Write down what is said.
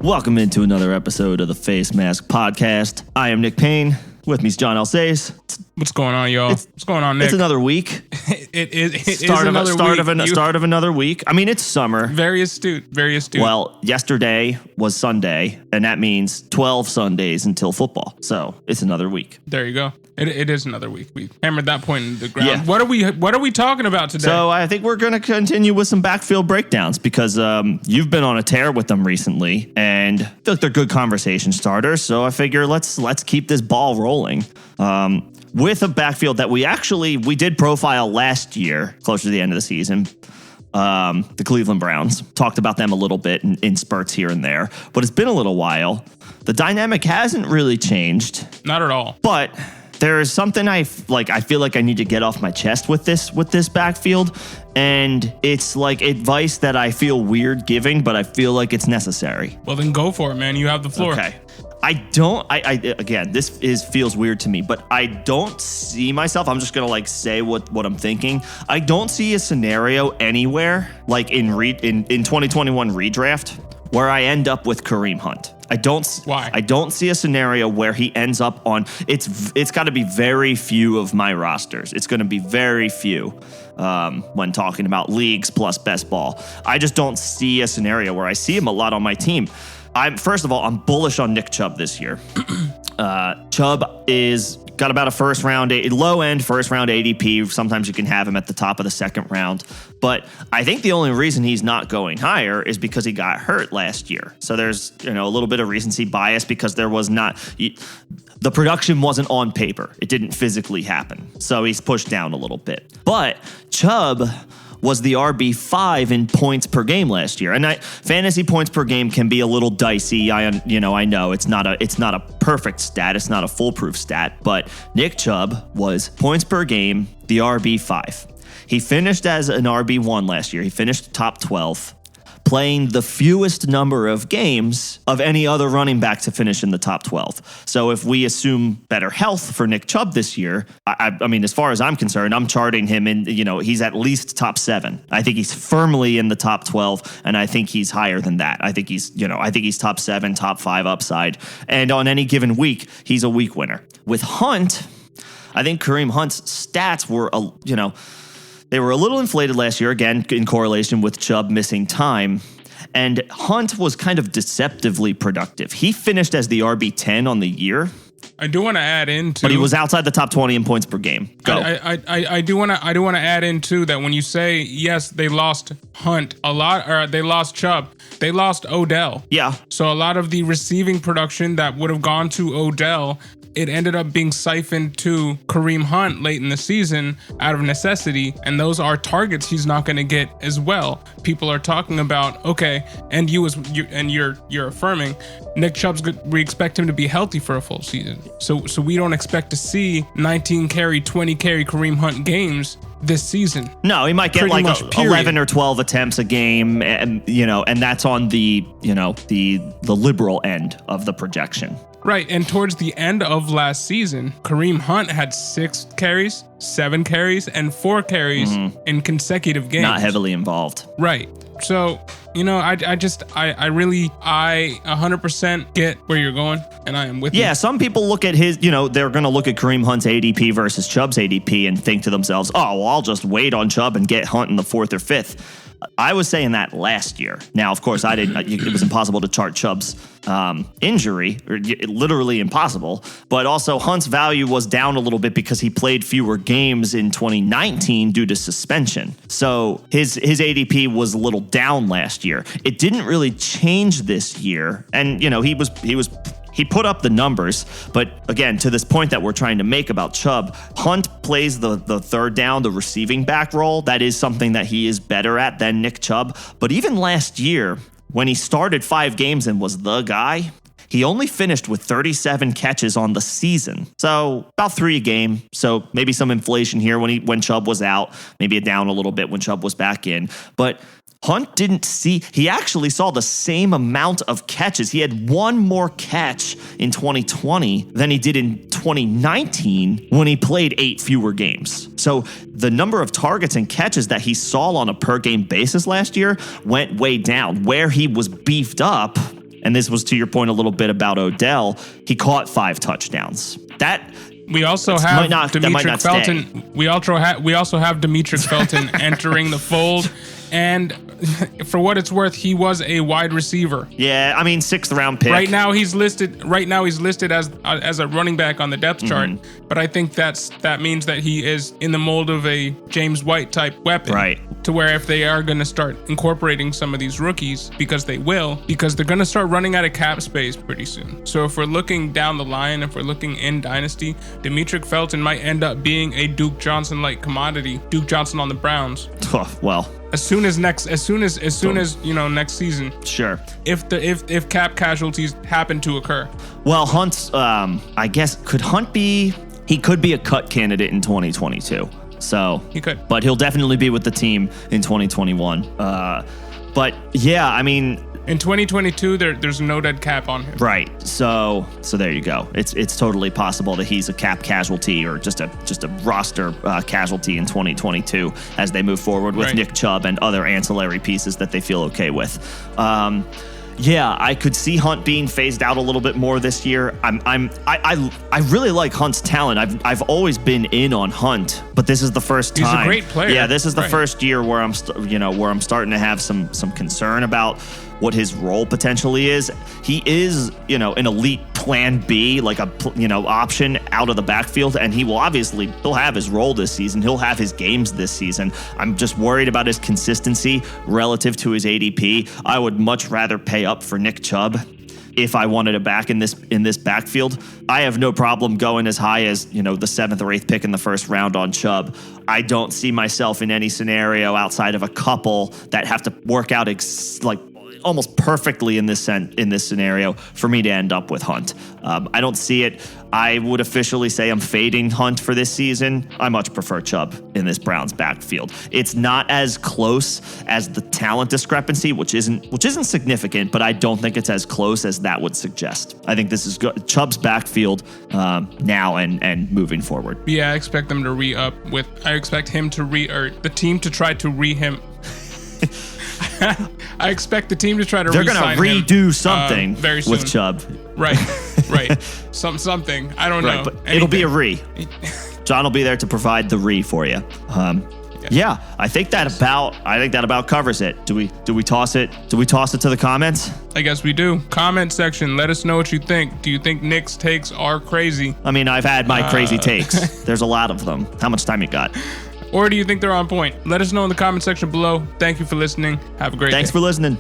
Welcome into another episode of the Face Mask Podcast. I am Nick Payne. With me is John Alsace. What's going on, y'all? What's going on, Nick? It's another week. It is Start another week. Start of another week. I mean, it's summer. Very astute. Very astute. Well, yesterday was Sunday, and that means 12 Sundays until football. So it's another week. There you go. It is another week. We hammered that point in the ground. Yeah. What are we talking about today? So I think we're going to continue with some backfield breakdowns because you've been on a tear with them recently, and I feel like they're good conversation starters. So I figure let's keep this ball rolling. With a backfield that we did profile last year, closer to the end of the season. The Cleveland Browns. Talked about them a little bit in spurts here and there, but it's been a little while. The dynamic hasn't really changed. Not at all. But there is something I feel like I need to get off my chest with this backfield, and it's like advice that I feel weird giving, but I feel like it's necessary. Well, then go for it, man. You have the floor. Okay. Again, this feels weird to me, but I don't see myself. I'm just gonna say what I'm thinking. I don't see a scenario anywhere like in 2021 redraft where I end up with Kareem Hunt. Why? I don't see a scenario where he ends up on. It's got to be very few of my rosters. It's going to be very few when talking about leagues plus best ball. I just don't see a scenario where I see him a lot on my team. First of all, I'm bullish on Nick Chubb this year. Chubb is got about a low end first round ADP. Sometimes you can have him at the top of the second round, but I think the only reason he's not going higher is because he got hurt last year. So there's a little bit of recency bias because the production wasn't on paper. It didn't physically happen. So he's pushed down a little bit. But Chubb was the RB5 in points per game last year. And fantasy points per game can be a little dicey. I know it's not a perfect stat. It's not a foolproof stat, but Nick Chubb was points per game, the RB5. He finished as an RB1 last year. He finished top 12, playing the fewest number of games of any other running back to finish in the top 12. So if we assume better health for Nick Chubb this year, I mean, as far as I'm concerned, I'm charting him in, he's at least top 7. I think he's firmly in the top 12, and I think he's higher than that. I think he's top 7, top 5 upside. And on any given week, he's a week winner. With Hunt, I think Kareem Hunt's stats were, they were a little inflated last year, again, in correlation with Chubb missing time. And Hunt was kind of deceptively productive. He finished as the RB10 on the year. I do want to add in too, but he was outside the top 20 in points per game. Go. I do want to add in too that when you say yes, they lost Hunt a lot, or they lost Chubb, they lost Odell. Yeah. So a lot of the receiving production that would have gone to Odell, it ended up being siphoned to Kareem Hunt late in the season out of necessity, and those are targets he's not going to get as well. People are talking about, okay, and you're affirming Nick Chubb's good. We expect him to be healthy for a full season. So we don't expect to see 19 carry, 20 carry Kareem Hunt games this season. No, he might get Pretty like much, 11 or 12 attempts a game, and that's on the liberal end of the projection. Right, and towards the end of last season, Kareem Hunt had 6 carries, 7 carries, and 4 carries in consecutive games. Not heavily involved. Right. So, I 100% get where you're going, and I am with you. Yeah, some people look at his, they're going to look at Kareem Hunt's ADP versus Chubb's ADP and think to themselves, oh, well, I'll just wait on Chubb and get Hunt in the 4th or 5th. I was saying that last year. Now, of course, it was impossible to chart Chubb's injury, or literally impossible. But also, Hunt's value was down a little bit because he played fewer games in 2019 due to suspension. So his ADP was a little down last year. It didn't really change this year, and he put up the numbers, but again, to this point that we're trying to make about Chubb, Hunt plays the third down, the receiving back role. That is something that he is better at than Nick Chubb. But even last year, when he started 5 games and was the guy, he only finished with 37 catches on the season. So about 3 a game. So maybe some inflation here when Chubb was out, maybe it down a little bit when Chubb was back in. But Hunt he actually saw the same amount of catches. He had 1 more catch in 2020 than he did in 2019 when he played 8 fewer games. So the number of targets and catches that he saw on a per game basis last year went way down. Where he was beefed up and this was to your point a little bit about Odell, he caught 5 touchdowns. We also have Demetric Felton. Stay. We also have Demetric Felton entering the fold, and for what it's worth, he was a wide receiver. Yeah, I mean 6th round pick. Right now he's listed as a running back on the depth chart, but I think that means that he is in the mold of a James White type weapon. Right. To where if they are going to start incorporating some of these rookies, because they're going to start running out of cap space pretty soon. So if we're looking down the line, if we're looking in Dynasty, Demetric Felton might end up being a Duke Johnson-like commodity. Duke Johnson on the Browns. Oh, well, as soon as next season. Sure. If cap casualties happen to occur. Well, Hunt's, I guess, he could be a cut candidate in 2022. So he could, but he'll definitely be with the team in 2021. But yeah, I mean, in 2022, there's no dead cap on him. Right. So there you go. It's totally possible that he's a cap casualty or just a roster casualty in 2022 as they move forward with Nick Chubb and other ancillary pieces that they feel okay with. Yeah, I could see Hunt being phased out a little bit more this year. I really like Hunt's talent. I've always been in on Hunt, but this is the first time. He's a great player. Yeah, this is the first year where I'm starting to have some concern about what his role potentially is. He is, an elite plan B, like option out of the backfield, and he'll have his role this season. He'll have his games this season. I'm just worried about his consistency relative to his ADP. I would much rather pay up for Nick Chubb if I wanted a back in this backfield. I have no problem going as high as, the 7th or 8th pick in the first round on Chubb. I don't see myself in any scenario outside of a couple that have to work out almost perfectly in this scenario for me to end up with Hunt. I don't see it. I would officially say I'm fading Hunt for this season. I much prefer Chubb in this Browns backfield. It's not as close as the talent discrepancy, which isn't significant, but I don't think it's as close as that would suggest. I think this is good. Chubb's backfield now and moving forward. Yeah, I expect them to re-up with. I expect him to the team to try to re-him. I expect the team to try to They're going to redo something very soon with Chubb. Right. Something. I don't know. But it'll be a re. John will be there to provide the re for you. Yeah, I think that about covers it. Do we toss it? Do we toss it to the comments? I guess we do. Comment section. Let us know what you think. Do you think Nick's takes are crazy? I mean, I've had my crazy takes. There's a lot of them. How much time you got? Or do you think they're on point? Let us know in the comment section below. Thank you for listening. Have a great day. Thanks for listening.